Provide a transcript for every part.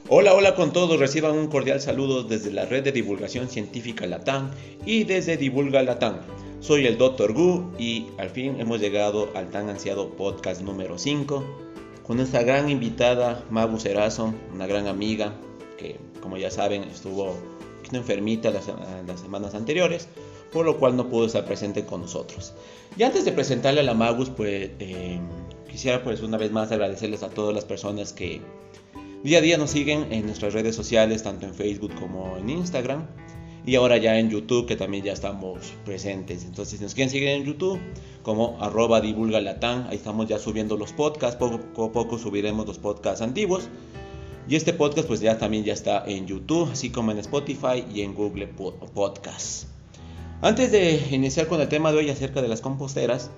Hola, hola con todos, reciban un cordial saludo desde la red de divulgación científica Latam y desde Divulga Latam. Soy el Dr. Gu y al fin hemos llegado al tan ansiado podcast número 5 con nuestra gran invitada Magu Serazo, una gran amiga que, como ya saben, estuvo enfermita las semanas anteriores, por lo cual no pudo estar presente con nosotros. Y antes de presentarle a la Magus, quisiera una vez más agradecerles a todas las personas que día a día nos siguen en nuestras redes sociales, tanto en Facebook como en Instagram. Y ahora ya en YouTube, que también ya estamos presentes. Entonces, si nos quieren seguir en YouTube, como @divulgalatam, ahí estamos ya subiendo los podcasts. Poco a poco subiremos los podcasts antiguos. Y este podcast pues ya también ya está en YouTube, así como en Spotify y en Google Podcasts. Antes de iniciar con el tema de hoy acerca de las composteras,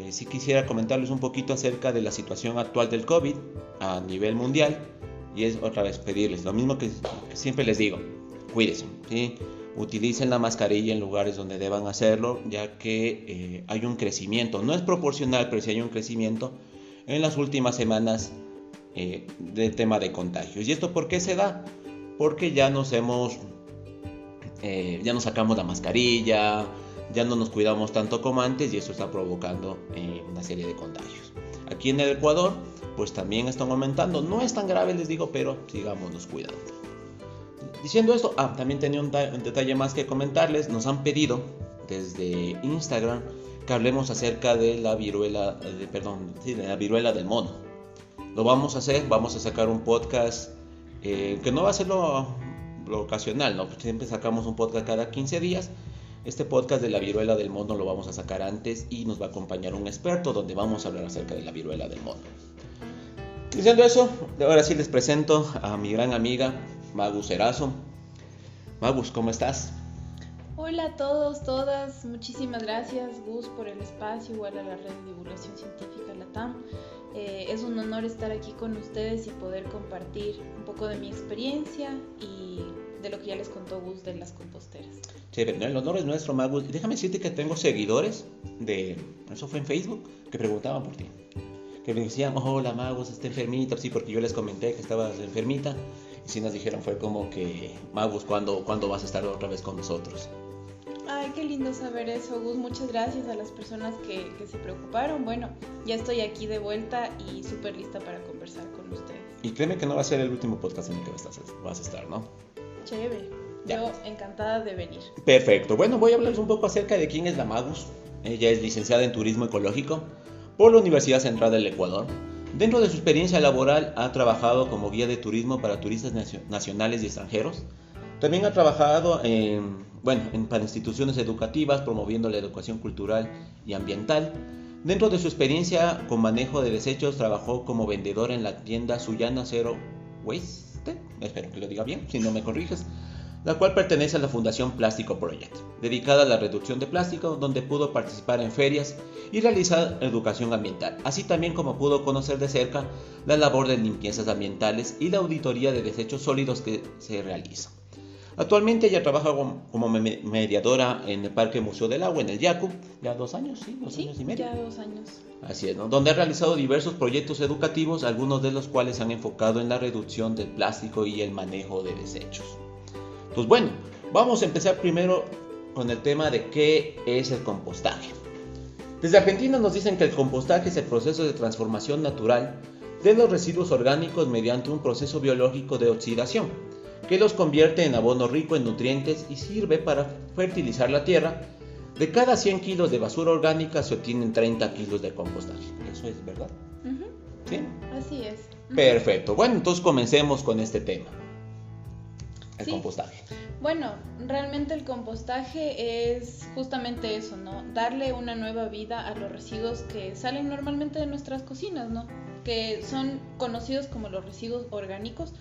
sí quisiera comentarles un poquito acerca de la situación actual del COVID a nivel mundial. Y es otra vez pedirles lo mismo que siempre les digo: cuídense, ¿sí? Utilicen la mascarilla en lugares donde deban hacerlo, ya que hay un crecimiento, no es proporcional, pero sí hay un crecimiento en las últimas semanas del tema de contagios. ¿Y esto por qué se da? Porque ya nos sacamos la mascarilla, ya no nos cuidamos tanto como antes, y eso está provocando una serie de contagios. Aquí en el Ecuador pues también están aumentando, no es tan grave, les digo, pero sigámonos cuidando. Diciendo esto, también tenía un detalle más que comentarles. Nos han pedido desde Instagram que hablemos acerca de la viruela del mono. Lo vamos a hacer, vamos a sacar un podcast que no va a ser lo ocasional, ¿no? Siempre sacamos un podcast cada 15 días. Este podcast de la viruela del mono lo vamos a sacar antes y nos va a acompañar un experto donde vamos a hablar acerca de la viruela del mono. Diciendo eso, ahora sí les presento a mi gran amiga Magu Serazo. Magus, ¿cómo estás? Hola a todos, todas, muchísimas gracias Gus por el espacio, igual a la red de divulgación científica Latam. Es un honor estar aquí con ustedes y poder compartir un poco de mi experiencia y de lo que ya les contó Gus de las composteras. Chévere, el honor es nuestro, Magus. Déjame decirte que tengo seguidores eso fue en Facebook, que preguntaban por ti. Que me decían: hola Magus, está enfermita, sí, porque yo les comenté que estabas enfermita. Y sí nos dijeron, fue como que: Magus, ¿cuándo vas a estar otra vez con nosotros? Ay, qué lindo saber eso, Gus. Muchas gracias a las personas que se preocuparon. Bueno, ya estoy aquí de vuelta y súper lista para conversar con ustedes. Y créeme que no va a ser el último podcast en el que vas a estar, ¿no? Chévere, ya. Yo encantada de venir. Perfecto, bueno, voy a hablarles un poco acerca de quién es la Magus. Ella es licenciada en Turismo Ecológico por la Universidad Central del Ecuador. Dentro de su experiencia laboral ha trabajado como guía de turismo para turistas nacionales y extranjeros. También ha trabajado para instituciones educativas promoviendo la educación cultural y ambiental. Dentro de su experiencia con manejo de desechos trabajó como vendedora en la tienda Sullana Zero Waste, espero que lo diga bien, si no me corriges, la cual pertenece a la Fundación Plástico Project, dedicada a la reducción de plástico, donde pudo participar en ferias y realizar educación ambiental, así también como pudo conocer de cerca la labor de limpiezas ambientales y la auditoría de desechos sólidos que se realiza. Actualmente ella trabaja como mediadora en el Parque Museo del Agua, en el Yacu, ya 2 años, ¿sí? 2 años y medio. Ya 2 años. Así es, ¿no? Donde ha realizado diversos proyectos educativos, algunos de los cuales se han enfocado en la reducción del plástico y el manejo de desechos. Pues bueno, vamos a empezar primero con el tema de qué es el compostaje. Desde Argentina nos dicen que el compostaje es el proceso de transformación natural de los residuos orgánicos mediante un proceso biológico de oxidación, que los convierte en abono rico en nutrientes y sirve para fertilizar la tierra. De cada 100 kilos de basura orgánica se obtienen 30 kilos de compostaje. Eso es verdad. Uh-huh. ¿Sí? Así es. Uh-huh. Perfecto. Bueno, entonces comencemos con este tema. El compostaje. Bueno, realmente el compostaje es justamente eso, ¿no? Darle una nueva vida a los residuos que salen normalmente de nuestras cocinas, ¿no? Que son conocidos como los residuos orgánicos,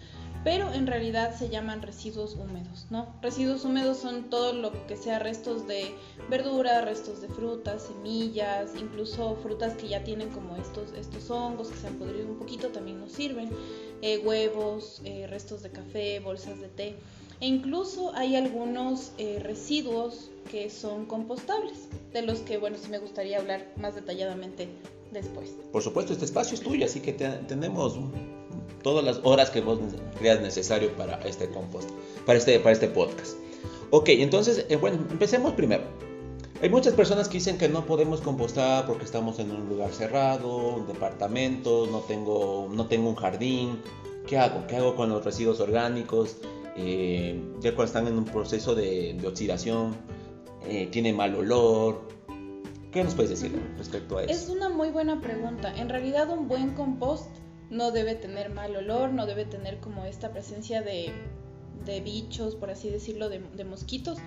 pero en realidad se llaman residuos húmedos, ¿no? Residuos húmedos son todo lo que sea restos de verduras, restos de frutas, semillas, incluso frutas que ya tienen como estos hongos que se han podrido un poquito también nos sirven, huevos, restos de café, bolsas de té, e incluso hay algunos residuos que son compostables, de los que, bueno, sí me gustaría hablar más detalladamente después. Por supuesto, este espacio es tuyo, así que tenemos todas las horas que vos creas necesario para este compost, para este podcast. Ok, entonces, bueno, empecemos primero. Hay muchas personas que dicen que no podemos compostar porque estamos en un lugar cerrado, un departamento, no tengo un jardín. ¿Qué hago? ¿Qué hago con los residuos orgánicos? Ya cuando están en un proceso de oxidación, tiene mal olor. ¿Qué nos puedes decir respecto a eso? Es una muy buena pregunta. En realidad un buen compost no debe tener mal olor, no debe tener como esta presencia de bichos, por así decirlo, de mosquitos,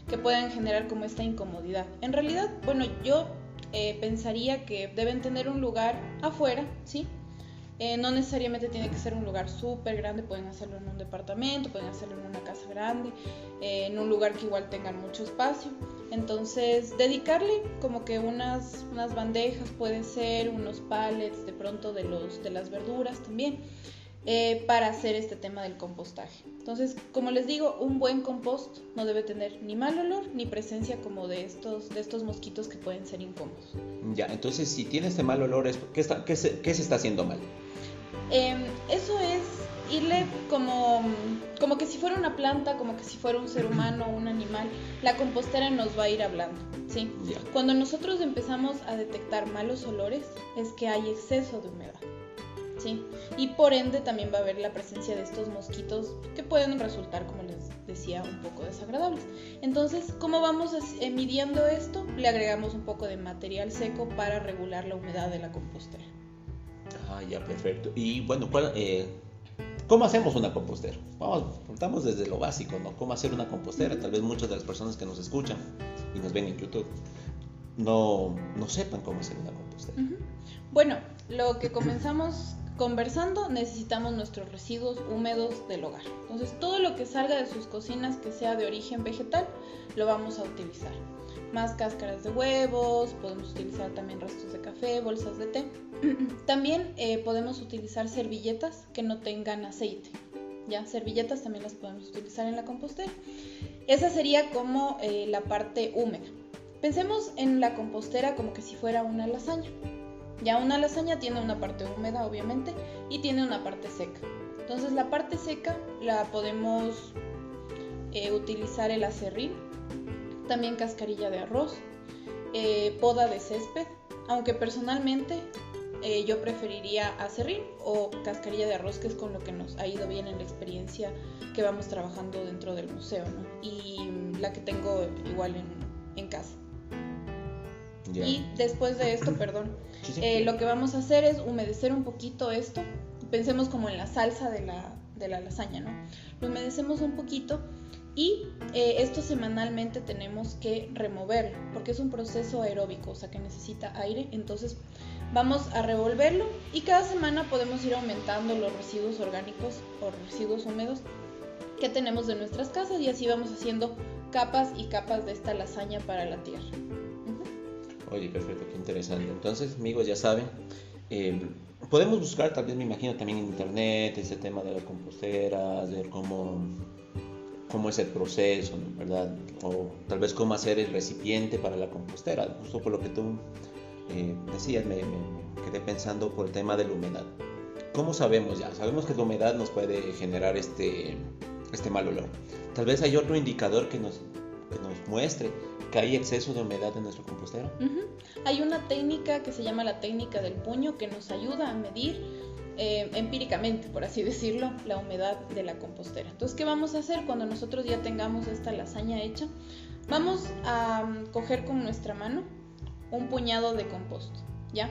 que puedan generar como esta incomodidad. En realidad, bueno, yo pensaría que deben tener un lugar afuera, ¿sí? No necesariamente tiene que ser un lugar súper grande, pueden hacerlo en un departamento, pueden hacerlo en una casa grande, en un lugar que igual tengan mucho espacio. Entonces, dedicarle como que unas bandejas, puede ser unos pallets de pronto de las verduras también, para hacer este tema del compostaje. Entonces, como les digo, un buen compost no debe tener ni mal olor ni presencia como de estos mosquitos que pueden ser incómodos. Ya, entonces si tiene este mal olor, ¿qué se está haciendo mal? Eso es irle como que si fuera una planta, como que si fuera un ser humano o un animal, la compostera nos va a ir hablando, ¿sí? Ya. Cuando nosotros empezamos a detectar malos olores, es que hay exceso de humedad, ¿sí? Y por ende también va a haber la presencia de estos mosquitos que pueden resultar, como les decía, un poco desagradables. Entonces, ¿cómo vamos midiendo esto? Le agregamos un poco de material seco para regular la humedad de la compostera. Ah, ya, perfecto. Y bueno, ¿cómo hacemos una compostera? Partamos desde lo básico, ¿no? ¿Cómo hacer una compostera? Tal vez muchas de las personas que nos escuchan y nos ven en YouTube no sepan cómo hacer una compostera. Uh-huh. Bueno, lo que comenzamos conversando, necesitamos nuestros residuos húmedos del hogar. Entonces, todo lo que salga de sus cocinas que sea de origen vegetal, lo vamos a utilizar. Más cáscaras de huevos, podemos utilizar también restos de café, bolsas de té. También podemos utilizar servilletas que no tengan aceite. Ya, servilletas también las podemos utilizar en la compostera. Esa sería como la parte húmeda. Pensemos en la compostera como que si fuera una lasaña. Ya, una lasaña tiene una parte húmeda, obviamente, y tiene una parte seca. Entonces, la parte seca la podemos utilizar el aserrín, también cascarilla de arroz, poda de césped, aunque personalmente yo preferiría aserrín o cascarilla de arroz, que es con lo que nos ha ido bien en la experiencia que vamos trabajando dentro del museo, ¿no? Y la que tengo igual en casa. Yeah. Y después de esto, lo que vamos a hacer es humedecer un poquito esto. Pensemos como en la salsa de la lasaña, ¿no? Lo humedecemos un poquito y esto semanalmente tenemos que removerlo porque es un proceso aeróbico, o sea que necesita aire. Entonces vamos a revolverlo y cada semana podemos ir aumentando los residuos orgánicos o residuos húmedos que tenemos de nuestras casas, y así vamos haciendo capas y capas de esta lasaña para la tierra. Oye, perfecto, qué interesante. Entonces, amigos, ya saben, podemos buscar, tal vez me imagino también en internet, ese tema de las composteras, de cómo es el proceso, ¿verdad? O tal vez cómo hacer el recipiente para la compostera. Justo por lo que tú decías, me quedé pensando por el tema de la humedad. ¿Cómo sabemos ya? Sabemos que la humedad nos puede generar este mal olor. Tal vez hay otro indicador que nos muestre que hay exceso de humedad en nuestra compostera. Uh-huh. Hay una técnica que se llama la técnica del puño que nos ayuda a medir empíricamente, por así decirlo, la humedad de la compostera. Entonces, ¿qué vamos a hacer cuando nosotros ya tengamos esta lasaña hecha? Vamos a coger con nuestra mano un puñado de compost, ¿ya?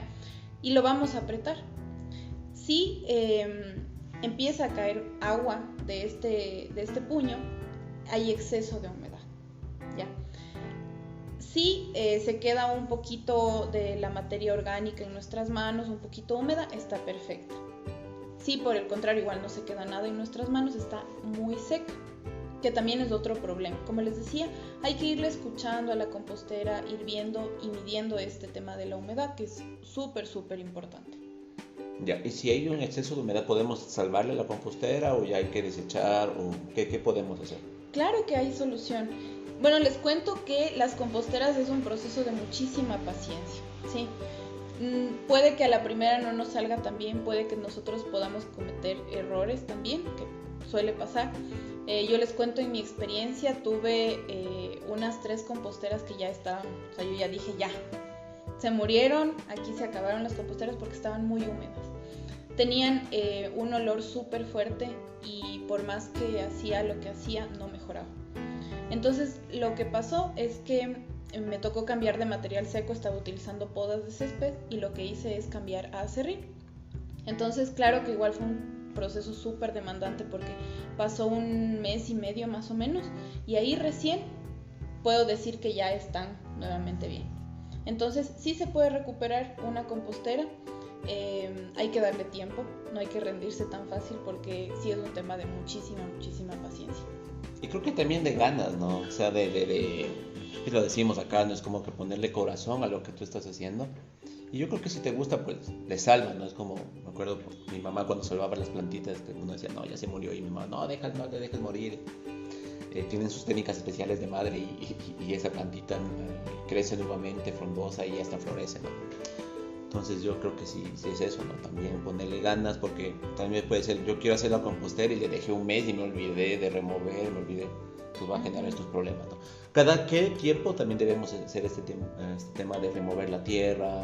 Y lo vamos a apretar. Si empieza a caer agua de este puño, hay exceso de humedad, ¿ya? Si se queda un poquito de la materia orgánica en nuestras manos, un poquito húmeda, está perfecta. Si por el contrario igual no se queda nada en nuestras manos, está muy seca, que también es otro problema. Como les decía, hay que irle escuchando a la compostera, ir viendo y midiendo este tema de la humedad, que es súper, súper importante. Ya, y si hay un exceso de humedad, ¿podemos salvarle la compostera o ya hay que desechar? ¿O qué podemos hacer? Claro que hay solución. Bueno, les cuento que las composteras es un proceso de muchísima paciencia, ¿sí? Puede que a la primera no nos salga tan bien, puede que nosotros podamos cometer errores también, que suele pasar. Yo les cuento en mi experiencia, tuve unas 3 composteras que ya estaban, o sea, yo ya dije ya, se murieron, aquí se acabaron las composteras porque estaban muy húmedas. Tenían un olor súper fuerte y por más que hacía lo que hacía, no mejoraba. Entonces lo que pasó es que me tocó cambiar de material seco, estaba utilizando podas de césped y lo que hice es cambiar a acerrín. Entonces claro que igual fue un proceso súper demandante porque pasó 1 mes y medio más o menos y ahí recién puedo decir que ya están nuevamente bien. Entonces sí se puede recuperar una compostera, hay que darle tiempo, no hay que rendirse tan fácil porque sí es un tema de muchísima paciencia. Y creo que también de ganas, ¿no? O sea, y lo decimos acá, no es como que ponerle corazón a lo que tú estás haciendo. Y yo creo que si te gusta, pues le salva, ¿no? Es como, me acuerdo, mi mamá cuando salvaba las plantitas, que uno decía, no, ya se murió, y mi mamá, no, no te dejes morir. Tienen sus técnicas especiales de madre y esa plantita crece nuevamente, frondosa y hasta florece, ¿no? Entonces yo creo que sí es eso, ¿no? También ponerle ganas, porque también puede ser, yo quiero hacer la compostera y le dejé 1 mes y me olvidé de remover, pues va a generar estos problemas, ¿no? Cada qué tiempo también debemos hacer este tema de remover la tierra,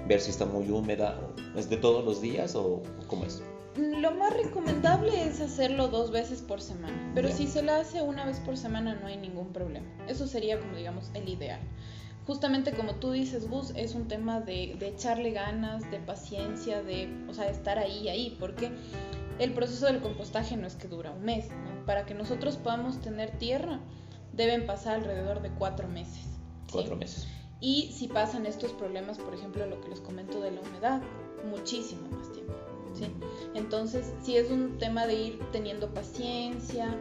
ver si está muy húmeda. ¿Es de todos los días o cómo es? Lo más recomendable es hacerlo 2 veces por semana, pero si se la hace 1 vez por semana no hay ningún problema. Eso sería como digamos el ideal. Justamente como tú dices, Gus, es un tema de echarle ganas, de paciencia, o sea, estar ahí, porque el proceso del compostaje no es que dura 1 mes, ¿no? Para que nosotros podamos tener tierra, deben pasar alrededor de 4 meses. 4 meses. Y si pasan estos problemas, por ejemplo, lo que les comento de la humedad, muchísimo más tiempo, ¿sí? Entonces, sí es un tema de ir teniendo paciencia,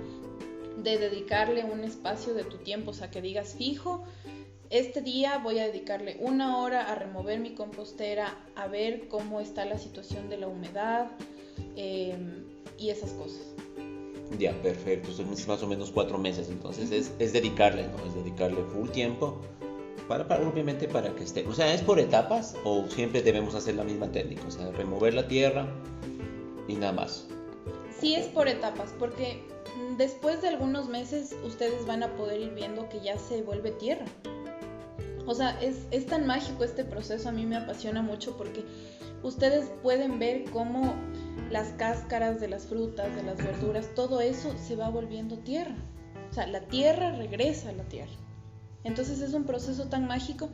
de dedicarle un espacio de tu tiempo, o sea, que digas fijo, este día voy a dedicarle 1 hora a remover mi compostera, a ver cómo está la situación de la humedad y esas cosas. Ya, perfecto. Son más o menos 4 meses, entonces es dedicarle, ¿no? Es dedicarle full tiempo obviamente para que esté. O sea, ¿es por etapas o siempre debemos hacer la misma técnica? O sea, remover la tierra y nada más. Sí, es por etapas, porque después de algunos meses ustedes van a poder ir viendo que ya se vuelve tierra. O sea, es tan mágico este proceso, a mí me apasiona mucho porque ustedes pueden ver cómo las cáscaras de las frutas, de las verduras, todo eso se va volviendo tierra. O sea, la tierra regresa a la tierra. Entonces es un proceso tan mágico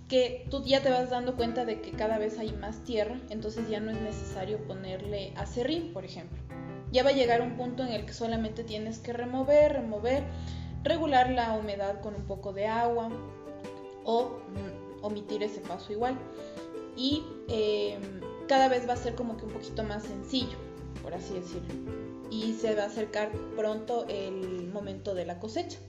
que tú ya te vas dando cuenta de que cada vez hay más tierra, entonces ya no es necesario ponerle acerrín, por ejemplo. Ya va a llegar un punto en el que solamente tienes que remover, regular la humedad con un poco de agua o omitir ese paso igual. Y cada vez va a ser como que un poquito más sencillo, por así decirlo. Y se va a acercar pronto el momento de la cosecha.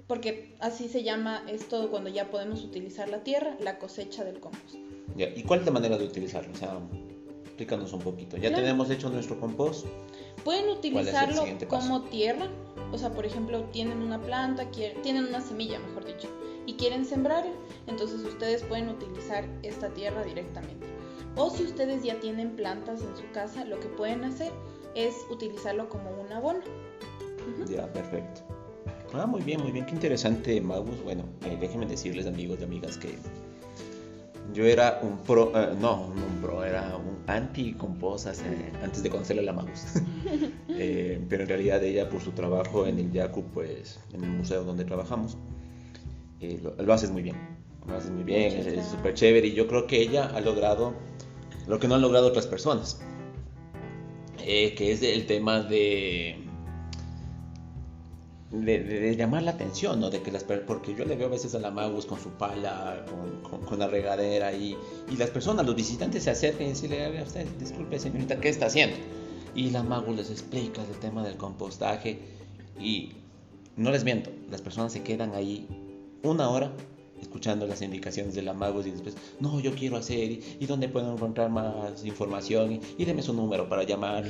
Porque así se llama esto cuando ya podemos utilizar la tierra, la cosecha del compost. Ya, ¿y cuál es la manera de utilizarlo? O sea, explícanos un poquito. Ya tenemos hecho nuestro compost. Pueden utilizarlo como tierra. O sea, por ejemplo, tienen una planta, tienen una semilla, mejor dicho, y quieren sembrarla. Entonces ustedes pueden utilizar esta tierra directamente. O si ustedes ya tienen plantas en su casa, lo que pueden hacer es utilizarlo como un abono. Ya, perfecto. Muy bien, qué interesante, Magus. Bueno, déjenme decirles, amigos y amigas, que yo era un pro, era un anti-compost antes de conocerle a la Magus. Pero en realidad ella, por su trabajo en el Yaku, pues en el museo donde trabajamos, lo haces muy bien. Es súper chévere y yo creo que ella ha logrado lo que no han logrado otras personas, que es el tema de llamar la atención, ¿no? De que porque yo le veo a veces a la Magus con su pala, con la regadera y las personas, los visitantes se acercan y decirle, a usted, disculpe señorita, ¿qué está haciendo? Y la Magus les explica el tema del compostaje y no les miento, las personas se quedan ahí 1 hora escuchando las indicaciones de la Magus y después, no, yo quiero hacer, y dónde puedo encontrar más información, y deme su número para llamar,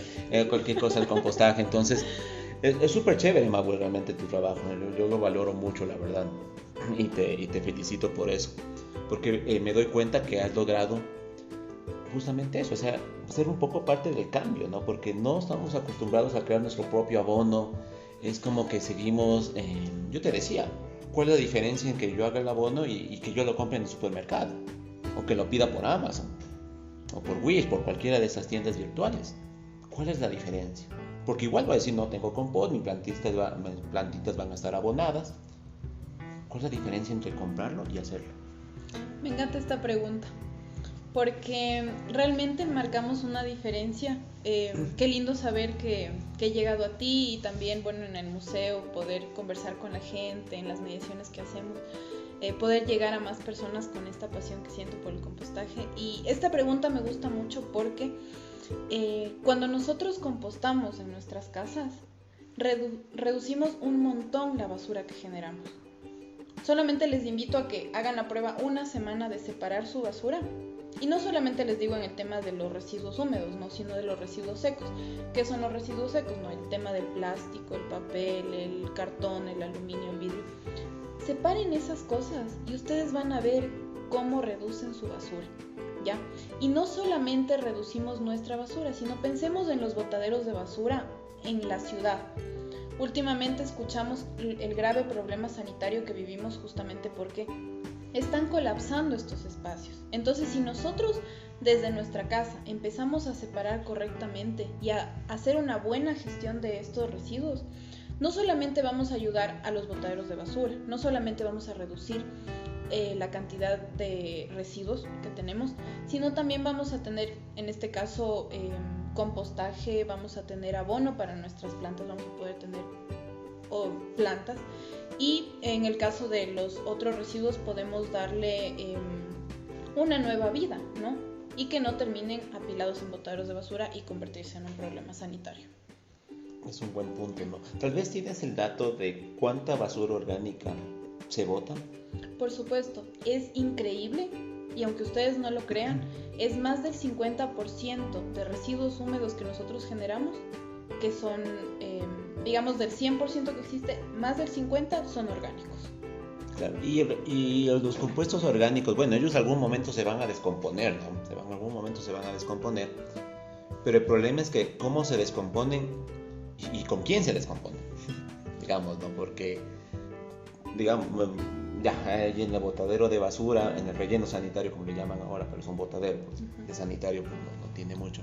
cualquier cosa del compostaje. Entonces Es súper chévere, Magu, realmente tu trabajo. Yo lo valoro mucho, la verdad. Y te felicito por eso. Porque me doy cuenta que has logrado justamente eso, o sea, ser un poco parte del cambio, ¿no? Porque no estamos acostumbrados a crear nuestro propio abono. Es como que seguimos, yo te decía, ¿cuál es la diferencia en que yo haga el abono y que yo lo compre en el supermercado? O que lo pida por Amazon, o por Wish, por cualquiera de esas tiendas virtuales. ¿Cuál es la diferencia? Porque igual va a decir, no tengo compost, mis plantitas van a estar abonadas. ¿Cuál es la diferencia entre comprarlo y hacerlo? Me encanta esta pregunta, porque realmente marcamos una diferencia. Qué lindo saber que he llegado a ti y también, bueno, en el museo, poder conversar con la gente, en las mediaciones que hacemos, poder llegar a más personas con esta pasión que siento por el compostaje. Y esta pregunta me gusta mucho porque cuando nosotros compostamos en nuestras casas, reducimos un montón la basura que generamos. Solamente les invito a que hagan la prueba una semana de separar su basura. Y no solamente les digo en el tema de los residuos húmedos, ¿no? Sino de los residuos secos. ¿Qué son los residuos secos? ¿No? El tema del plástico, el papel, el cartón, el aluminio, el vidrio. Separen esas cosas y ustedes van a ver cómo reducen su basura, ¿ya? Y no solamente reducimos nuestra basura, sino pensemos en los botaderos de basura en la ciudad. Últimamente escuchamos el grave problema sanitario que vivimos justamente porque están colapsando estos espacios. Entonces, si nosotros desde nuestra casa empezamos a separar correctamente y a hacer una buena gestión de estos residuos, no solamente vamos a ayudar a los botaderos de basura, no solamente vamos a reducir la cantidad de residuos que tenemos, sino también vamos a tener, en este caso, compostaje, vamos a tener abono para nuestras plantas, vamos a poder tener plantas, y en el caso de los otros residuos podemos darle una nueva vida, ¿no? Y que no terminen apilados en botaderos de basura y convertirse en un problema sanitario. Es un buen punto, ¿no? Tal vez tienes el dato de cuánta basura orgánica se bota. Por supuesto, es increíble, y aunque ustedes no lo crean, es más del 50% de residuos húmedos que nosotros generamos, que son, digamos, del 100% que existe, más del 50% son orgánicos. Claro, y los compuestos orgánicos, bueno, ellos en algún momento se van a descomponer, ¿no? En algún momento se van a descomponer, pero el problema es que cómo se descomponen y con quién se descomponen, digamos, ¿no? Porque, digamos, ya en el botadero de basura, en el relleno sanitario, como le llaman ahora, pero es un botadero, pues, de sanitario, pues no tiene mucho.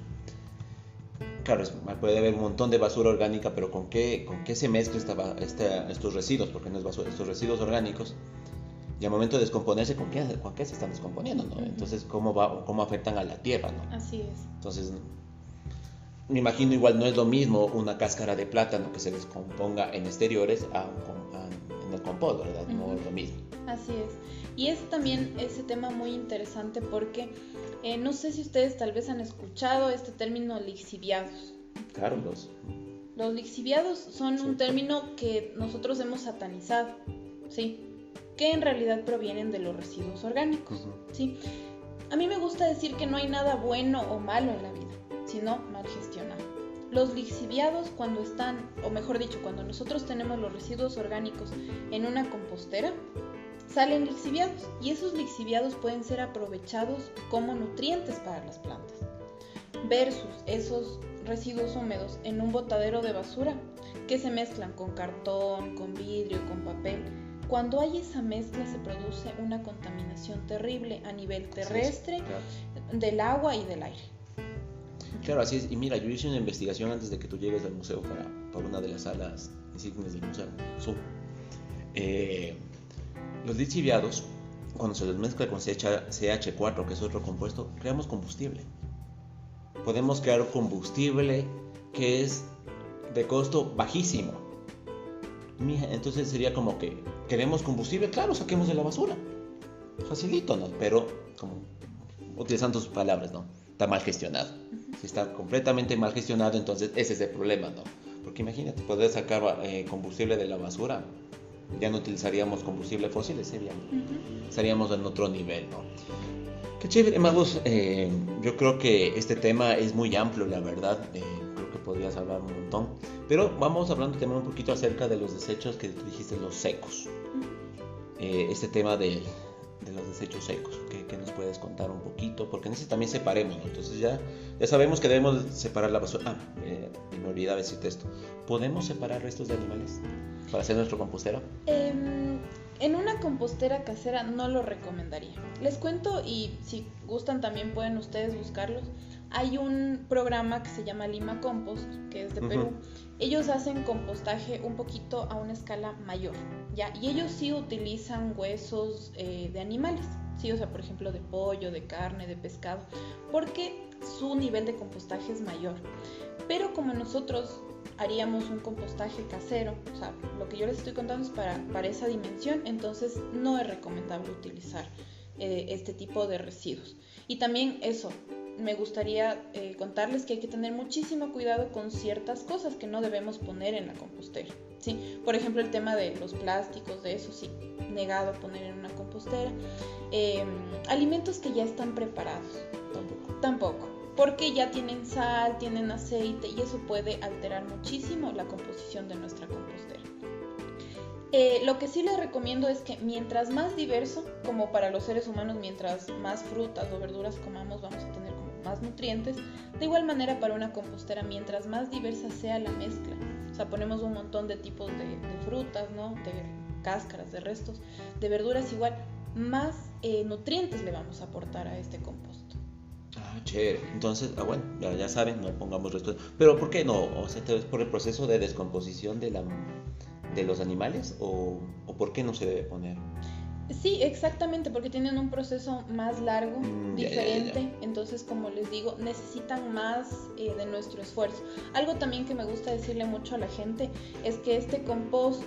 Claro, puede haber un montón de basura orgánica, pero ¿con qué se mezcla estos residuos? Porque no es basura, estos residuos orgánicos, y al momento de descomponerse, ¿con qué se están descomponiendo, ¿no? Entonces, ¿cómo afectan a la tierra, ¿no? Así es. Entonces, me imagino igual no es lo mismo una cáscara de plátano que se descomponga en exteriores en el compost, ¿verdad? No es lo mismo. Así es. Y es también ese tema muy interesante porque no sé si ustedes tal vez han escuchado este término lixiviados. Claro, los lixiviados son un término que nosotros hemos satanizado, ¿sí? Que en realidad provienen de los residuos orgánicos, ¿sí? A mí me gusta decir que no hay nada bueno o malo en la vida, sino mal gestionado. Los lixiviados, cuando están, o mejor dicho, cuando nosotros tenemos los residuos orgánicos en una compostera, salen lixiviados, y esos lixiviados pueden ser aprovechados como nutrientes para las plantas, versus esos residuos húmedos en un botadero de basura que se mezclan con cartón, con vidrio, con papel. Cuando hay esa mezcla se produce una contaminación terrible a nivel terrestre, del agua y del aire. Claro, así es. Y mira, yo hice una investigación antes de que tú llegues al museo para una de las salas insignes del museo. Los lixiviados, cuando se les mezcla con CH4, que es otro compuesto, creamos combustible. Podemos crear combustible que es de costo bajísimo. Entonces sería como que queremos combustible, claro, saquemos de la basura. Facilito, ¿no? Pero, como utilizando sus palabras, ¿no? Está mal gestionado. Si está completamente mal gestionado, entonces ese es el problema, ¿no? Porque imagínate, poder sacar combustible de la basura, ya no utilizaríamos combustible fósil, estaríamos en otro nivel, ¿no? Qué chévere, Magus. Yo creo que este tema es muy amplio, la verdad. Creo que podrías hablar un montón. Pero vamos hablando también un poquito acerca de los desechos que tú dijiste, los secos. Este tema de los desechos secos, ¿qué nos puedes contar un poquito? Porque en ese también separemos, ¿no? Entonces ya sabemos que debemos separar la basura. Me olvidaba decirte esto. ¿Podemos separar restos de animales para hacer nuestro compostero? En una compostera casera no lo recomendaría. Les cuento, y si gustan también pueden ustedes buscarlos. Hay un programa que se llama Lima Compost, que es de Perú. Ellos hacen compostaje un poquito a una escala mayor, ¿ya? Y ellos sí utilizan huesos de animales, ¿sí? O sea, por ejemplo, de pollo, de carne, de pescado, porque su nivel de compostaje es mayor. Pero como nosotros haríamos un compostaje casero, o sea, lo que yo les estoy contando es para esa dimensión, entonces no es recomendable utilizar este tipo de residuos. Y también eso, me gustaría contarles que hay que tener muchísimo cuidado con ciertas cosas que no debemos poner en la compostera, ¿sí? Por ejemplo, el tema de los plásticos, de eso sí, negado poner en una compostera. Alimentos que ya están preparados, tampoco, porque ya tienen sal, tienen aceite y eso puede alterar muchísimo la composición de nuestra compostera. Lo que sí les recomiendo es que mientras más diverso, como para los seres humanos, mientras más frutas o verduras comamos, vamos a tener como más nutrientes. De igual manera para una compostera, mientras más diversa sea la mezcla, o sea, ponemos un montón de tipos de frutas, ¿no? De cáscaras, de restos, de verduras, igual, más nutrientes le vamos a aportar a este compost. Chévere. Entonces, bueno, ya saben, no pongamos restos. Pero ¿por qué no? O sea, ¿es por el proceso de descomposición de los animales o por qué no se debe poner? Sí, exactamente, porque tienen un proceso más largo, diferente. Ya. Entonces, como les digo, necesitan más de nuestro esfuerzo. Algo también que me gusta decirle mucho a la gente es que este compost,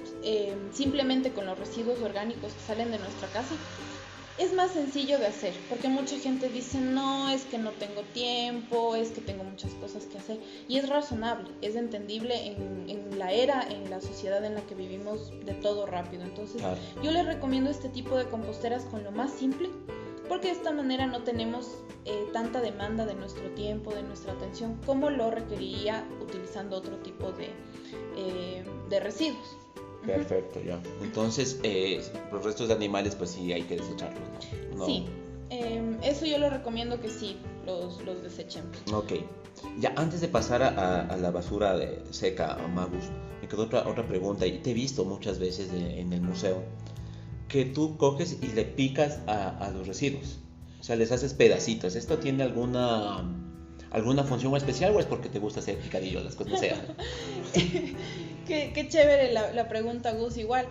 simplemente con los residuos orgánicos que salen de nuestra casa, es más sencillo de hacer, porque mucha gente dice, no, es que no tengo tiempo, es que tengo muchas cosas que hacer, y es razonable, es entendible en la era, en la sociedad en la que vivimos de todo rápido. Entonces, claro, yo les recomiendo este tipo de composteras con lo más simple, porque de esta manera no tenemos tanta demanda de nuestro tiempo, de nuestra atención, como lo requeriría utilizando otro tipo de residuos. Perfecto, ya. Entonces, los restos de animales, pues sí hay que desecharlos, ¿no? Sí, eso yo lo recomiendo que sí, los desechemos. Ok. Ya, antes de pasar a la basura seca, Magus, me quedó otra pregunta, y te he visto muchas veces en el museo, que tú coges y le picas a los residuos, o sea, les haces pedacitos. ¿Esto tiene alguna función especial o es porque te gusta hacer picadillos, las cosas, no sé? Qué chévere la pregunta, Gus. Igual,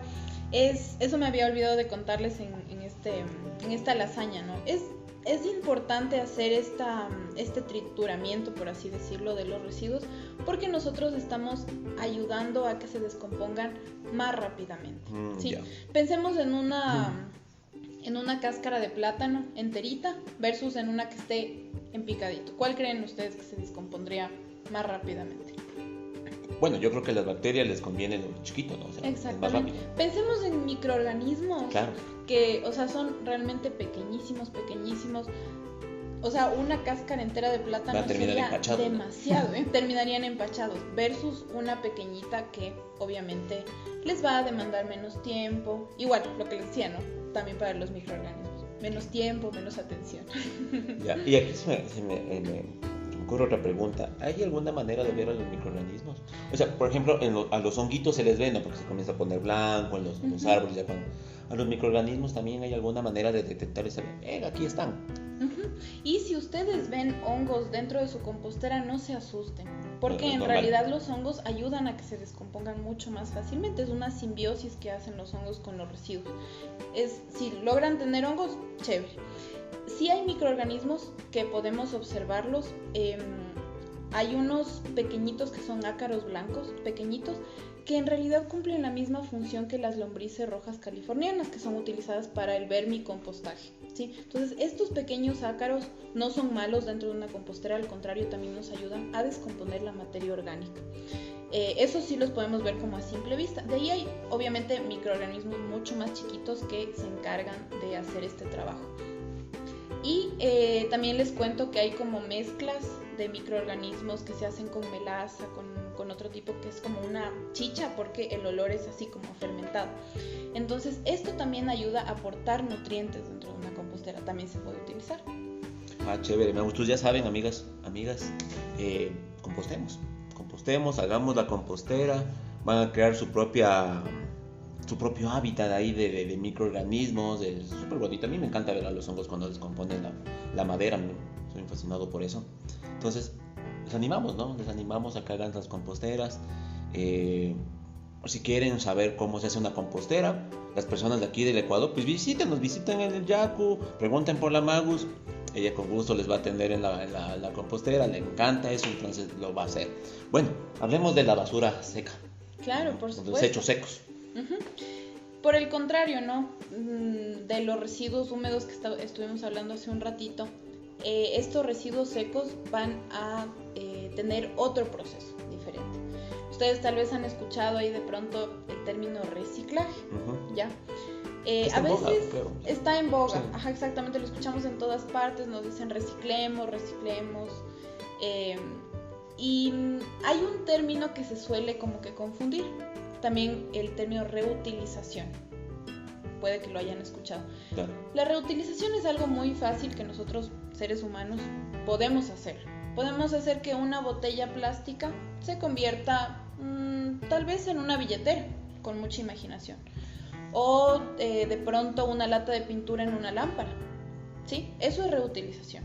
eso me había olvidado de contarles en esta lasaña, ¿no? Es importante hacer este trituramiento, por así decirlo, de los residuos, porque nosotros estamos ayudando a que se descompongan más rápidamente, ¿sí? Yeah. Pensemos en una cáscara de plátano enterita versus en una que esté en picadito. ¿Cuál creen ustedes que se descompondría más rápidamente? Bueno, yo creo que a las bacterias les conviene lo chiquito, ¿no? O sea, es más rápido. Pensemos en microorganismos, claro, que, o sea, son realmente pequeñísimos. O sea, una cáscara entera de plátano sería demasiado, terminarían empachados, versus una pequeñita que obviamente les va a demandar menos tiempo. Igual, lo que les decía, ¿no? También para los microorganismos, menos tiempo, menos atención. Ya, y aquí se me ocurre otra pregunta. ¿Hay alguna manera de ver a los microorganismos? O sea, por ejemplo, a los honguitos se les ve, ¿no? Porque se comienza a poner blanco en los árboles. Ya cuando, a los microorganismos también hay alguna manera de detectar ese. Aquí están. Y si ustedes ven hongos dentro de su compostera, no se asusten, porque en realidad los hongos ayudan a que se descompongan mucho más fácilmente. Es una simbiosis que hacen los hongos con los residuos. Si logran tener hongos, chévere. Sí hay microorganismos que podemos observarlos. Hay unos pequeñitos que son ácaros blancos, pequeñitos, que en realidad cumplen la misma función que las lombrices rojas californianas, que son utilizadas para el vermicompostaje, ¿sí? Entonces, estos pequeños ácaros no son malos dentro de una compostera, al contrario, también nos ayudan a descomponer la materia orgánica. Eso sí los podemos ver como a simple vista. De ahí hay, obviamente, microorganismos mucho más chiquitos que se encargan de hacer este trabajo. Y también les cuento que hay como mezclas de microorganismos que se hacen con melaza, con otro tipo que es como una chicha, porque el olor es así como fermentado. Entonces esto también ayuda a aportar nutrientes dentro de una compostera, también se puede utilizar. Chévere, me gustó, ya saben, amigas, compostemos, hagamos la compostera, van a crear su propio hábitat ahí de microorganismos, es súper bonito. A mí me encanta ver a los hongos cuando descomponen la madera, soy fascinado por eso. Entonces, les animamos a que hagan las composteras. Si quieren saber cómo se hace una compostera, las personas de aquí del Ecuador, pues visiten el Yaku, pregunten por la Magus. Ella con gusto les va a atender en la compostera, le encanta eso, entonces lo va a hacer. Bueno, hablemos de la basura seca. Claro, por supuesto. Los desechos secos. Uh-huh. Por el contrario, ¿no? De los residuos húmedos que estuvimos hablando hace un ratito, estos residuos secos van a tener otro proceso diferente. Ustedes tal vez han escuchado ahí de pronto el término reciclaje, uh-huh. ¿Ya? A veces está en boga, sí. Ajá, exactamente, lo escuchamos en todas partes, nos dicen reciclemos, y hay un término que se suele como que confundir, también el término reutilización, puede que lo hayan escuchado. Claro. La reutilización es algo muy fácil que nosotros, seres humanos, podemos hacer que una botella plástica se convierta tal vez en una billetera, con mucha imaginación. O de pronto una lata de pintura en una lámpara, ¿sí? Eso es reutilización.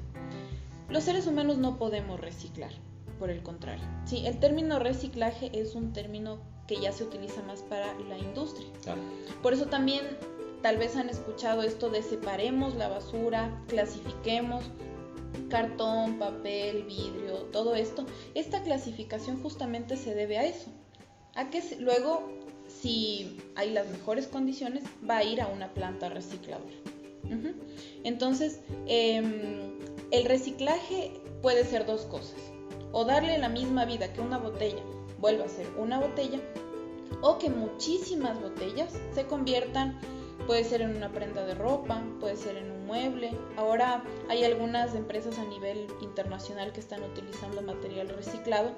Los seres humanos no podemos reciclar, por el contrario, ¿sí? El término reciclaje es un término que ya se utiliza más para la industria. Claro. Por eso también tal vez han escuchado esto de separemos la basura, clasifiquemos cartón, papel, vidrio, todo esto. Esta clasificación justamente se debe a eso, a que luego, si hay las mejores condiciones, va a ir a una planta recicladora. Uh-huh. Entonces, el reciclaje puede ser dos cosas: o darle la misma vida que una botella vuelva a ser una botella, o que muchísimas botellas se conviertan, puede ser en una prenda de ropa, puede ser en un mueble. Ahora hay algunas empresas a nivel internacional que están utilizando material reciclado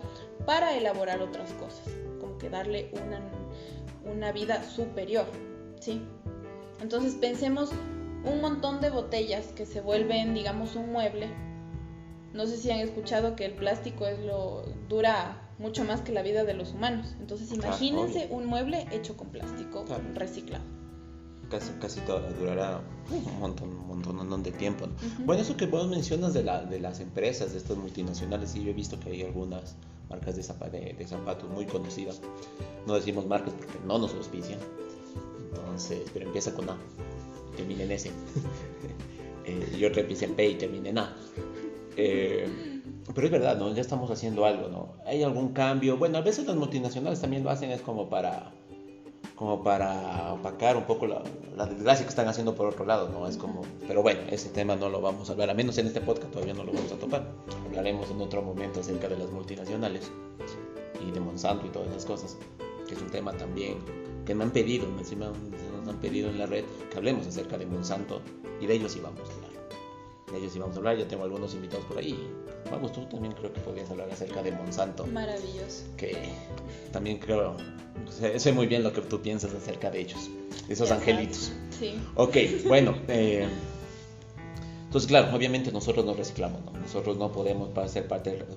para elaborar otras cosas, como que darle una vida superior, ¿sí? Entonces pensemos un montón de botellas que se vuelven, digamos, un mueble. No sé si han escuchado que el plástico dura mucho más que la vida de los humanos. Entonces imagínense un mueble hecho con plástico reciclado. Casi todo durará un montón de tiempo, ¿no? Uh-huh. Bueno, eso que vos mencionas de las empresas, de estas multinacionales, sí, yo he visto que hay algunas marcas de zapatos muy conocidas. No decimos marcas porque no nos auspician. Entonces, pero empieza con A, termina en S. Y otra empieza en P y termina en A. Pero es verdad, ¿no? Ya estamos haciendo algo, ¿no? Hay algún cambio. Bueno, a veces las multinacionales también lo hacen, es como para opacar un poco la desgracia que están haciendo por otro lado, ¿no? Es como, pero bueno, ese tema no lo vamos a hablar, a menos en este podcast todavía no lo vamos a topar. Hablaremos en otro momento acerca de las multinacionales y de Monsanto y todas esas cosas, que es un tema también que me han pedido, encima nos han pedido en la red que hablemos acerca de Monsanto, y de ellos sí vamos a hablar. Ya tengo algunos invitados por ahí. Magus, tú también creo que podrías hablar acerca de Monsanto. Maravilloso. Que también creo, sé muy bien lo que tú piensas acerca de ellos, de esos angelitos. Sí. Ok, bueno, entonces claro, obviamente nosotros no reciclamos, ¿no? Nosotros no podemos ser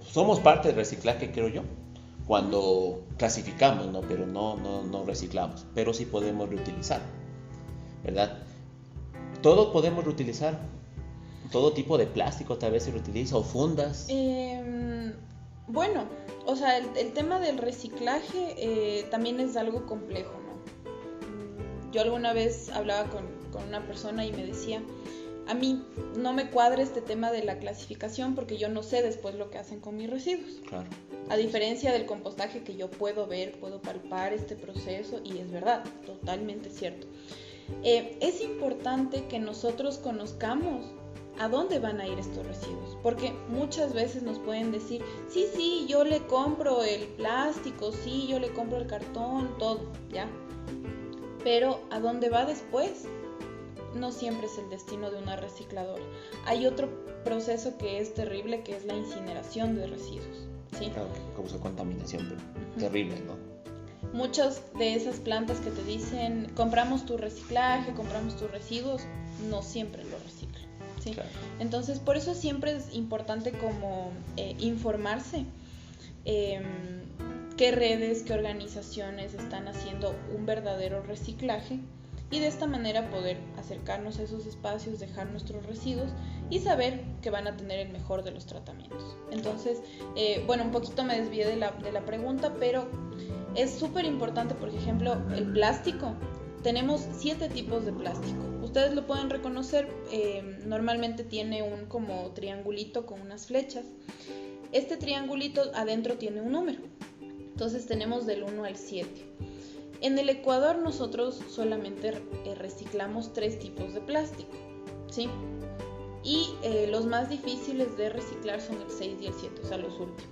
somos parte del reciclaje, creo yo, cuando clasificamos, ¿no? Pero no reciclamos, pero sí podemos reutilizar, ¿verdad? Todo podemos reutilizar. Todo tipo de plástico tal vez se reutiliza, o fundas. Bueno, o sea, el tema del reciclaje también es algo complejo, ¿no? Yo alguna vez hablaba con una persona y me decía, a mí no me cuadra este tema de la clasificación porque yo no sé después lo que hacen con mis residuos. Claro. A diferencia del compostaje, que yo puedo ver, puedo palpar este proceso, y es verdad, totalmente cierto. Es importante que nosotros conozcamos a dónde van a ir estos residuos, porque muchas veces nos pueden decir, sí, yo le compro el plástico, sí, yo le compro el cartón, todo, ¿ya? Pero ¿a dónde va después? no siempre es el destino de una recicladora. Hay otro proceso que es terrible, que es la incineración de residuos, ¿sí? Claro, que causa contaminación, pero terrible, ¿no? Muchas de esas plantas que te dicen, compramos tu reciclaje, compramos tus residuos, no siempre lo reciclan, ¿sí? Claro. Entonces, por eso siempre es importante como informarse qué redes, qué organizaciones están haciendo un verdadero reciclaje, y de esta manera poder acercarnos a esos espacios, dejar nuestros residuos y saber que van a tener el mejor de los tratamientos. Entonces, un poquito me desvié de la pregunta, pero es súper importante, por ejemplo, el plástico. Tenemos 7 tipos de plástico. Ustedes lo pueden reconocer, normalmente tiene un como triangulito con unas flechas. Este triangulito adentro tiene un número. Entonces tenemos del 1 al 7. En el Ecuador nosotros solamente reciclamos 3 tipos de plástico, ¿sí? Y los más difíciles de reciclar son el 6 y el 7, o sea, los últimos,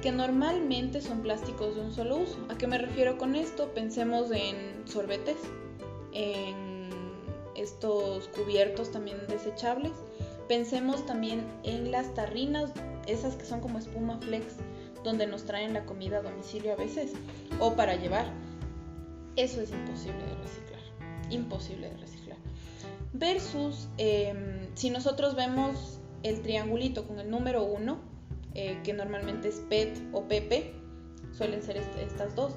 que normalmente son plásticos de un solo uso. ¿A qué me refiero con esto? Pensemos en sorbetes, en estos cubiertos también desechables. Pensemos también en las tarrinas, esas que son como espuma flex, donde nos traen la comida a domicilio a veces, o para llevar. Eso es imposible de reciclar. Versus, si nosotros vemos el triangulito con el número 1, que normalmente es PET o PP, suelen ser estas dos,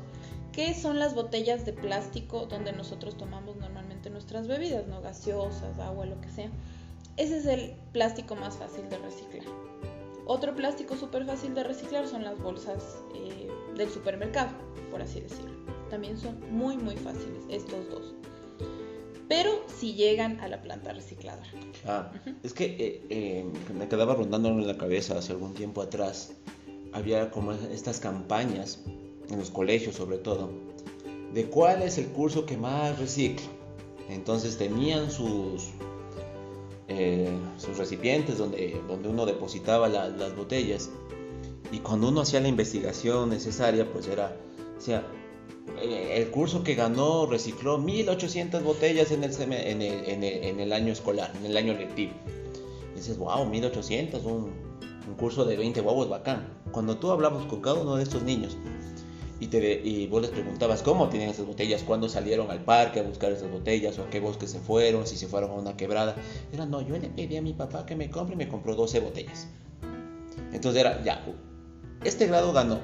que son las botellas de plástico donde nosotros tomamos normalmente nuestras bebidas, ¿no? Gaseosas, agua, lo que sea. Ese es el plástico más fácil de reciclar. Otro plástico súper fácil de reciclar son las bolsas del supermercado, por así decirlo. También son muy muy fáciles estos dos, pero si llegan a la planta recicladora. Es que me quedaba rondando en la cabeza hace algún tiempo atrás. Había como estas campañas en los colegios, sobre todo, de cuál es el curso que más recicla. Entonces tenían sus recipientes donde uno depositaba las botellas, y cuando uno hacía la investigación necesaria, pues era, o sea, el curso que ganó recicló 1800 botellas en el año escolar, en el año lectivo. Y dices, wow, 1800, un curso de 20 huevos, bacán. Cuando tú hablabas con cada uno de estos niños y vos les preguntabas cómo tienen esas botellas, cuándo salieron al parque a buscar esas botellas, o a qué bosque se fueron, si se fueron a una quebrada, era, no, yo le pedí a mi papá que me compre, y me compró 12 botellas. Entonces era, ya, este grado ganó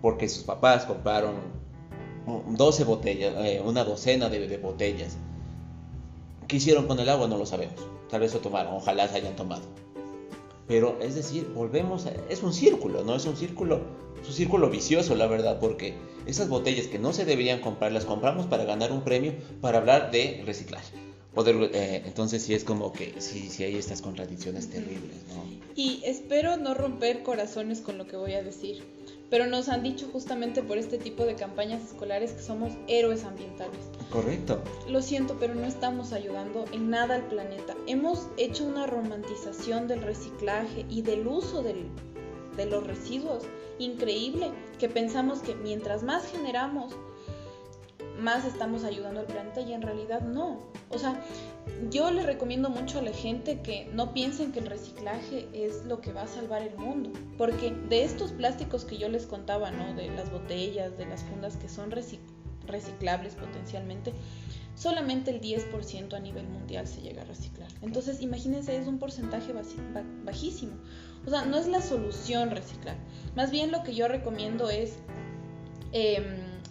porque sus papás compraron 12 botellas, una docena de botellas. ¿Qué hicieron con el agua? No lo sabemos. Tal vez lo tomaron, ojalá se hayan tomado. Pero es decir, es un círculo, ¿no? Es un círculo vicioso, la verdad, porque esas botellas que no se deberían comprar, las compramos para ganar un premio, para hablar de reciclaje. Entonces sí es como que sí hay estas contradicciones terribles, ¿no? Y espero no romper corazones con lo que voy a decir, pero nos han dicho justamente por este tipo de campañas escolares que somos héroes ambientales. Correcto. Lo siento, pero no estamos ayudando en nada al planeta. Hemos hecho una romantización del reciclaje y del uso de los residuos increíble, que pensamos que mientras más generamos, más estamos ayudando al planeta, y en realidad no. O sea, yo les recomiendo mucho a la gente que no piensen que el reciclaje es lo que va a salvar el mundo, porque de estos plásticos que yo les contaba, ¿no? De las botellas, de las fundas que son reciclables potencialmente, solamente el 10% a nivel mundial se llega a reciclar. Entonces, imagínense, es un porcentaje bajísimo. O sea, no es la solución reciclar. Más bien lo que yo recomiendo es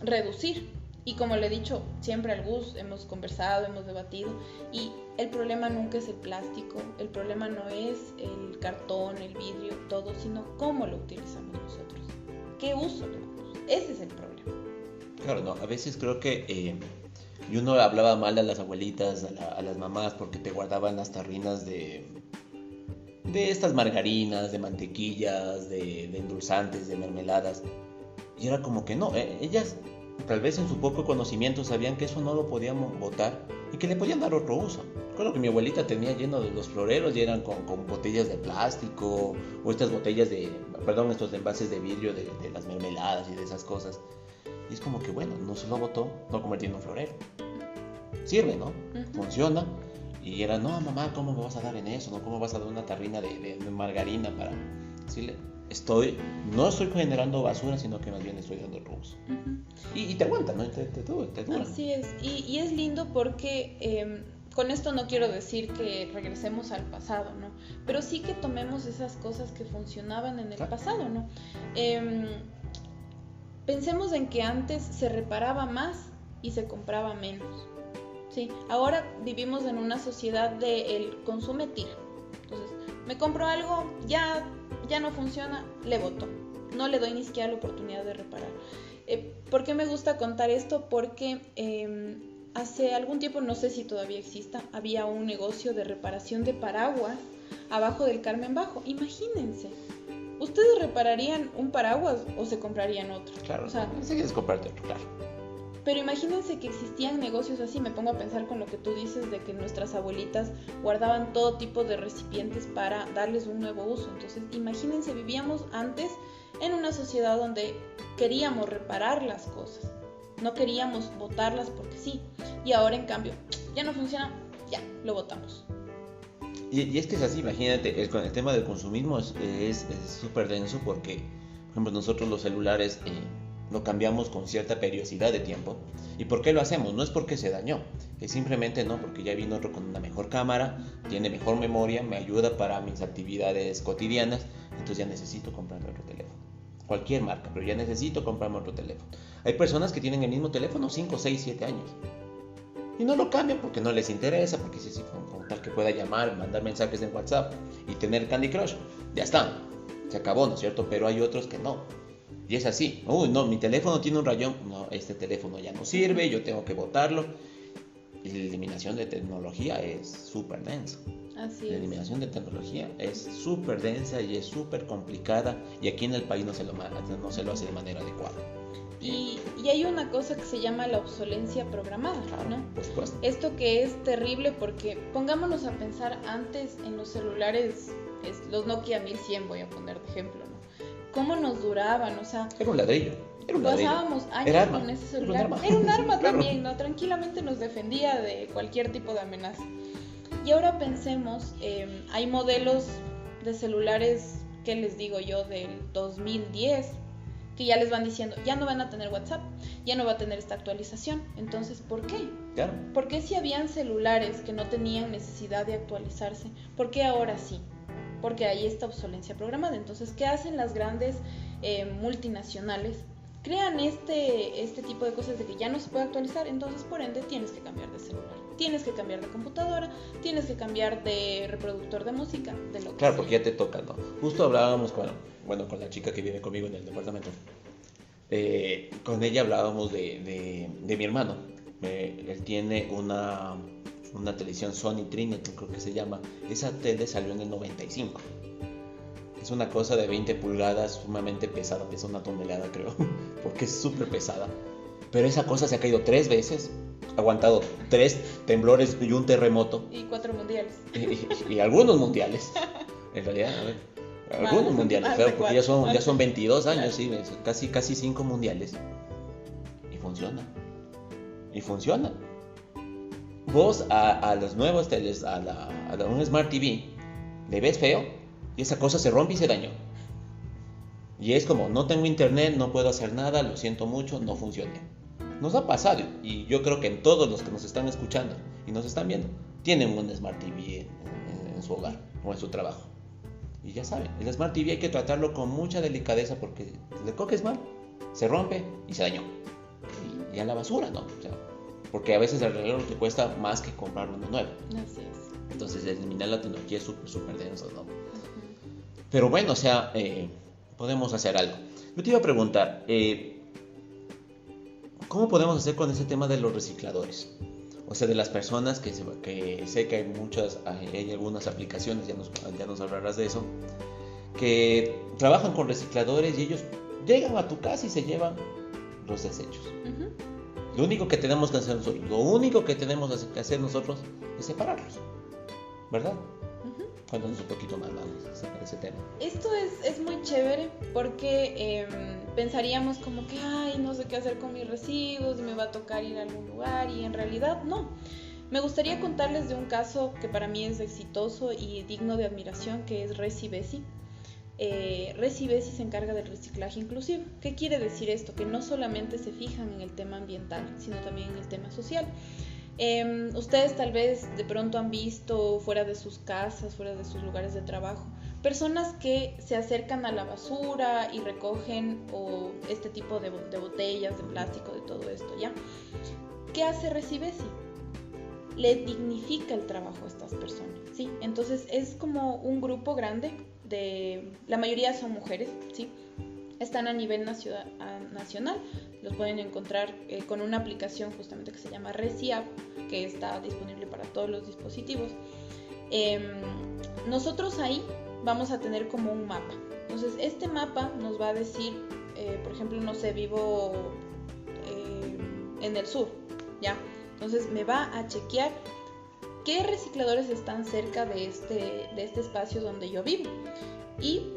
reducir. Y como le he dicho siempre al Gus, hemos conversado, hemos debatido, y el problema nunca es el plástico, el problema no es el cartón, el vidrio, todo, sino cómo lo utilizamos nosotros, qué uso le damos. Ese es el problema. Claro, no, a veces creo que y uno hablaba mal a las abuelitas, a las mamás, porque te guardaban las tarrinas de estas margarinas, de mantequillas, de endulzantes, de mermeladas, y era como que no, ellas tal vez en su poco conocimiento sabían que eso no lo podían botar y que le podían dar otro uso. Recuerdo que mi abuelita tenía lleno de los floreros y eran con botellas de plástico, o estas botellas estos envases de vidrio de las mermeladas y de esas cosas. Y es como que bueno, no se lo botó, lo convirtió en un florero. sirve, ¿no? Funciona. Y era, no, mamá, ¿cómo me vas a dar en eso? ¿No? ¿Cómo vas a dar una tarrina de margarina para decirle? No estoy generando basura, sino que más bien estoy dando rubos. Y te aguanta, ¿no? Te dura. Así es. Y es lindo porque con esto no quiero decir que regresemos al pasado, ¿no? Pero sí que tomemos esas cosas que funcionaban en el pasado, ¿no? Pensemos en que antes se reparaba más y se compraba menos. Sí, ahora vivimos en una sociedad del consume tira. Entonces, me compro algo, ya no funciona, le boto. No le doy ni siquiera la oportunidad de reparar. ¿Por qué me gusta contar esto? Porque hace algún tiempo, no sé si todavía exista, había un negocio de reparación de paraguas abajo del Carmen Bajo. Imagínense, ¿ustedes repararían un paraguas o se comprarían otro? Claro, o sea, si quieres comprarte otro, claro. Pero imagínense que existían negocios así. Me pongo a pensar con lo que tú dices de que nuestras abuelitas guardaban todo tipo de recipientes para darles un nuevo uso. Entonces, imagínense, vivíamos antes en una sociedad donde queríamos reparar las cosas, no queríamos botarlas porque sí. Y ahora, en cambio, ya no funciona, ya, lo botamos. Y es que es así, imagínate, el tema del consumismo es súper denso porque, por ejemplo, nosotros los celulares lo cambiamos con cierta periodicidad de tiempo. ¿Y por qué lo hacemos? No es porque se dañó, es simplemente no, porque ya vino otro con una mejor cámara, tiene mejor memoria, me ayuda para mis actividades cotidianas, entonces ya necesito comprarme otro teléfono. Cualquier marca, pero ya necesito comprarme otro teléfono. Hay personas que tienen el mismo teléfono 5, 6, 7 años y no lo cambian porque no les interesa, porque si con tal que pueda llamar, mandar mensajes en WhatsApp y tener Candy Crush, ya está, se acabó, ¿no es cierto? Pero hay otros que no. Y es así, uy, no, mi teléfono tiene un rayón, no, este teléfono ya no sirve, yo tengo que botarlo. Y la eliminación de tecnología es súper densa. Así la eliminación de tecnología es súper densa y es súper complicada, y aquí en el país no se lo hace de manera adecuada. Y hay una cosa que se llama la obsolencia programada, ¿no? Por supuesto. Esto que es terrible porque pongámonos a pensar antes en los celulares, los Nokia 1100 voy a poner de ejemplo, ¿no? ¿Cómo nos duraban? O sea, era un ladrillo. Pasábamos años con ese celular. Era un arma también, ¿no? Tranquilamente nos defendía de cualquier tipo de amenaza. Y ahora pensemos, hay modelos de celulares, ¿qué les digo yo? Del 2010, que ya les van diciendo, ya no van a tener WhatsApp, ya no va a tener esta actualización. Entonces, ¿por qué? Claro. ¿Por qué si habían celulares que no tenían necesidad de actualizarse? ¿Por qué ahora sí? Porque hay esta obsolencia programada. Entonces, ¿qué hacen las grandes multinacionales? Crean este tipo de cosas de que ya no se puede actualizar, entonces por ende tienes que cambiar de celular, tienes que cambiar de computadora, tienes que cambiar de reproductor de música, de lo que Claro, sea. porque ya te toca, ¿no? Justo hablábamos con la chica que vive conmigo en el departamento. Con ella hablábamos de mi hermano. Él tiene una televisión Sony Trinity, creo que se llama. Esa tele salió en el 95. Es una cosa de 20 pulgadas, sumamente pesada, pesa 1 tonelada creo, porque es súper pesada. Pero esa cosa se ha caído 3 veces, ha aguantado 3 temblores y un terremoto. Y 4 mundiales. Y algunos mundiales, en realidad, a ver, algunos mundiales, claro, porque ya son 22 años, claro. Sí, casi 5 mundiales. Y funciona. Vos a los nuevos teles, a un Smart TV, le ves feo y esa cosa se rompe y se dañó. Y es como, no tengo internet, no puedo hacer nada, lo siento mucho, no funciona. Nos ha pasado, y yo creo que en todos los que nos están escuchando y nos están viendo, tienen un Smart TV en su hogar o en su trabajo. Y ya saben, el Smart TV hay que tratarlo con mucha delicadeza porque le coges mal, se rompe y se dañó. Y a la basura, ¿no? O sea, porque a veces el reloj te cuesta más que comprar uno nuevo. Así es. Entonces eliminar la tecnología es súper denso, ¿no? Pero bueno, o sea, podemos hacer algo. Yo te iba a preguntar, ¿cómo podemos hacer con ese tema de los recicladores? O sea, de las personas que sé que hay algunas aplicaciones, ya nos hablarás de eso, que trabajan con recicladores y ellos llegan a tu casa y se llevan los desechos. Lo único que tenemos que hacer nosotros, es separarlos, ¿verdad? Cuéntanos un poquito más de ese tema. Esto es muy chévere porque pensaríamos como que, ay, no sé qué hacer con mis residuos, me va a tocar ir a algún lugar, y en realidad no. Me gustaría contarles de un caso que para mí es exitoso y digno de admiración, que es Recibesi. Recibesi se encarga del reciclaje inclusivo. ¿Qué quiere decir esto? Que no solamente se fijan en el tema ambiental, sino también en el tema social. Ustedes tal vez de pronto han visto fuera de sus casas, fuera de sus lugares de trabajo, personas que se acercan a la basura y recogen este tipo de botellas, de plástico, de todo esto, ¿ya? ¿Qué hace Recibesi? Le dignifica el trabajo a estas personas, ¿sí? Entonces es como un grupo grande, la mayoría son mujeres, ¿sí? Están a nivel nacional, los pueden encontrar con una aplicación justamente que se llama ReciApp, que está disponible para todos los dispositivos. Nosotros ahí vamos a tener como un mapa. Entonces este mapa nos va a decir, por ejemplo, no sé, vivo en el sur, ¿ya? Entonces me va a chequear qué recicladores están cerca de este espacio donde yo vivo. Y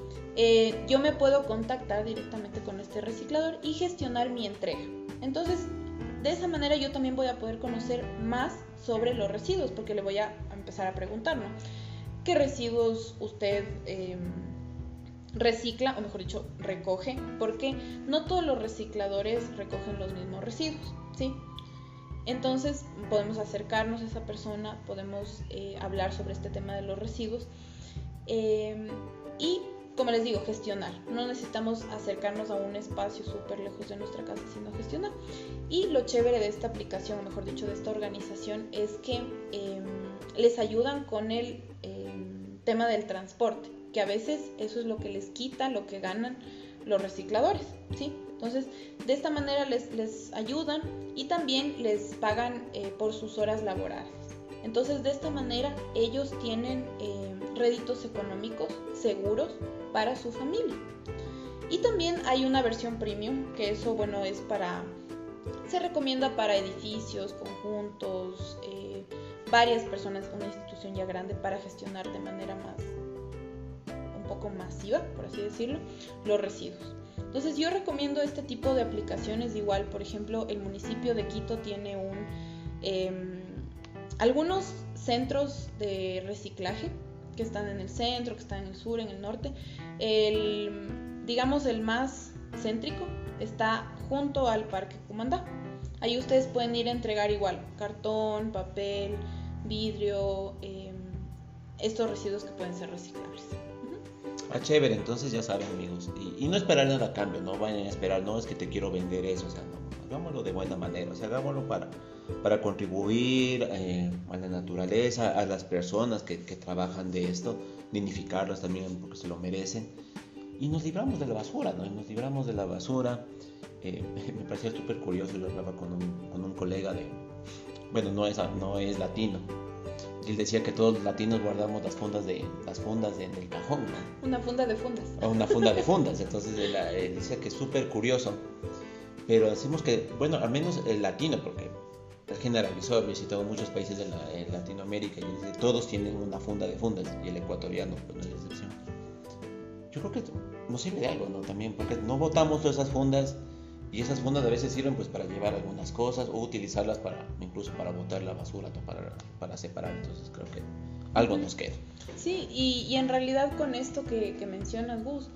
yo me puedo contactar directamente con este reciclador y gestionar mi entrega. Entonces, de esa manera yo también voy a poder conocer más sobre los residuos, porque le voy a empezar a preguntar, ¿no? ¿Qué residuos usted recicla, o mejor dicho, recoge? Porque no todos los recicladores recogen los mismos residuos, ¿sí? Entonces podemos acercarnos a esa persona, podemos hablar sobre este tema de los residuos y, como les digo, gestionar. No necesitamos acercarnos a un espacio súper lejos de nuestra casa, sino gestionar. Y lo chévere de esta aplicación, o mejor dicho, de esta organización, es que les ayudan con el tema del transporte, que a veces eso es lo que les quita, lo que ganan los recicladores, ¿sí? Entonces, de esta manera les ayudan y también les pagan por sus horas laborales. Entonces, de esta manera ellos tienen réditos económicos seguros para su familia. Y también hay una versión premium, que eso, bueno, se recomienda para edificios, conjuntos, varias personas, una institución ya grande, para gestionar de manera un poco masiva, por así decirlo, los residuos. Entonces yo recomiendo este tipo de aplicaciones. Igual, por ejemplo, el municipio de Quito tiene algunos centros de reciclaje que están en el centro, que están en el sur, en el norte. Digamos, el más céntrico está junto al Parque Cumandá. Ahí ustedes pueden ir a entregar igual cartón, papel, vidrio, estos residuos que pueden ser reciclables. Chévere, entonces ya saben, amigos, y no esperar nada a cambio, no vayan a esperar, no es que te quiero vender eso, o sea, no, hagámoslo de buena manera, o sea, hagámoslo para contribuir a la naturaleza, a las personas que trabajan de esto, dignificarlas también porque se lo merecen, y nos libramos de la basura, ¿no? Nos libramos de la basura. Me parecía súper curioso, yo hablaba con un colega no es latino. Él decía que todos los latinos guardamos las fundas en el cajón, ¿no? Una funda de fundas. Una funda de fundas. Entonces él decía que es súper curioso. Pero decimos que, bueno, al menos el latino, porque él generalizó, ha visitado muchos países en Latinoamérica y dice, todos tienen una funda de fundas, y el ecuatoriano pues no es la excepción. Yo creo que nos sirve de algo, ¿no? También, porque no botamos todas esas fundas. Y esas fundas a veces sirven pues para llevar algunas cosas, o utilizarlas incluso para botar la basura, ¿no? para separar. Entonces creo que algo nos queda. Sí, y en realidad con esto que mencionas, Gus,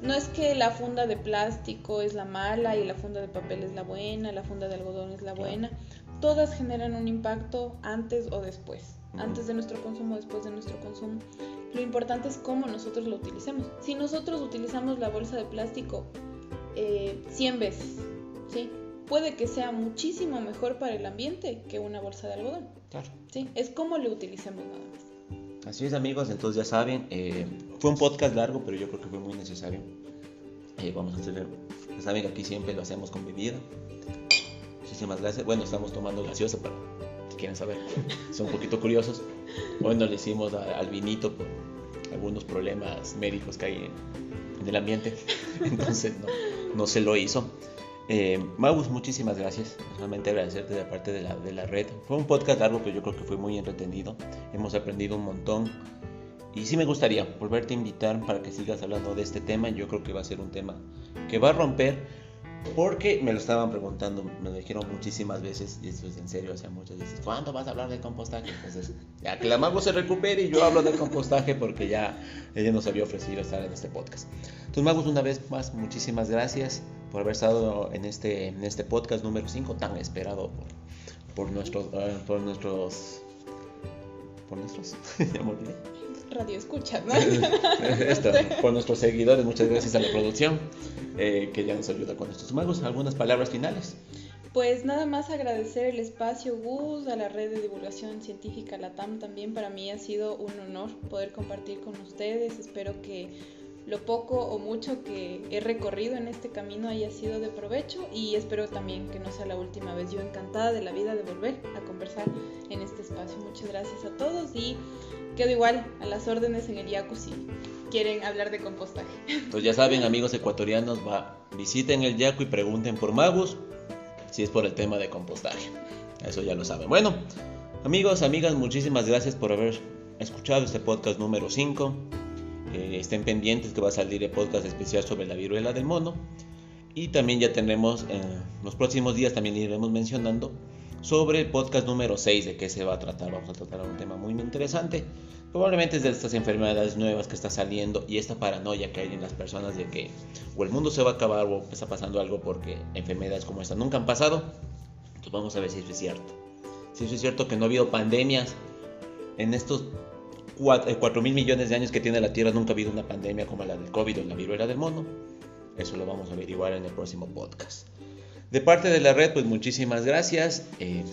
no es que la funda de plástico es la mala y la funda de papel es la buena, la funda de algodón es la buena. Todas generan un impacto antes o después, antes de nuestro consumo, después de nuestro consumo. Lo importante es cómo nosotros lo utilicemos. Si nosotros utilizamos la bolsa de plástico 100 veces, ¿sí? Puede que sea muchísimo mejor para el ambiente que una bolsa de algodón. Claro. ¿Sí? Es como lo utilicemos nada más. Así es, amigos, entonces ya saben, fue un podcast largo, pero yo creo que fue muy necesario. Vamos a hacer, ya saben que aquí siempre lo hacemos con bebida. Muchísimas gracias. Bueno, estamos tomando gaseosa para si quieren saber. Son un poquito curiosos. Bueno, le hicimos al vinito por algunos problemas médicos que hay en el ambiente. Entonces no se lo hizo. Magus, muchísimas gracias. Solamente agradecerte de parte de la red. Fue un podcast largo, pero yo creo que fue muy entretenido. Hemos aprendido un montón. Y sí me gustaría volverte a invitar para que sigas hablando de este tema. Yo creo que va a ser un tema que va a romper, porque me lo estaban preguntando, me lo dijeron muchísimas veces, y esto es en serio, o sea, muchas veces, ¿cuándo vas a hablar de compostaje? Entonces, ya que la Mago se recupere y yo hablo del compostaje, porque ya ella nos había ofrecido estar en este podcast. Entonces, Magos, una vez más, muchísimas gracias por haber estado en este podcast número 5, tan esperado por nuestros ya me olvidé. Radio escucha, ¿no? Por nuestros seguidores, muchas gracias a la producción que ya nos ayuda con estos. Magos, ¿algunas palabras finales? Pues nada más agradecer el espacio Gus, a la red de divulgación científica LATAM también. Para mí ha sido un honor poder compartir con ustedes. Espero que lo poco o mucho que he recorrido en este camino haya sido de provecho, y espero también que no sea la última vez. Yo encantada de la vida de volver a conversar en este espacio. Muchas gracias a todos y quedo igual a las órdenes en el Yaku si quieren hablar de compostaje. Entonces ya saben, amigos ecuatorianos, visiten el Yaku y pregunten por Magus si es por el tema de compostaje. Eso ya lo saben. Bueno, amigos, amigas, muchísimas gracias por haber escuchado este podcast número 5. Estén pendientes que va a salir el podcast especial sobre la viruela del mono, y también ya tenemos los próximos días también iremos mencionando sobre el podcast número 6 de qué se va a tratar. Vamos a tratar un tema muy interesante, probablemente es de estas enfermedades nuevas que está saliendo y esta paranoia que hay en las personas de que o el mundo se va a acabar o está pasando algo porque enfermedades como esta nunca han pasado. Entonces vamos a ver si eso es cierto, si eso es cierto, que no ha habido pandemias en estos 4.000 millones de años que tiene la Tierra. Nunca ha habido una pandemia como la del COVID o la viruela del mono. Eso lo vamos a averiguar en el próximo podcast. De parte de la red, pues muchísimas gracias.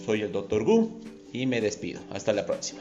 Soy el Dr. Gu y me despido. Hasta la próxima.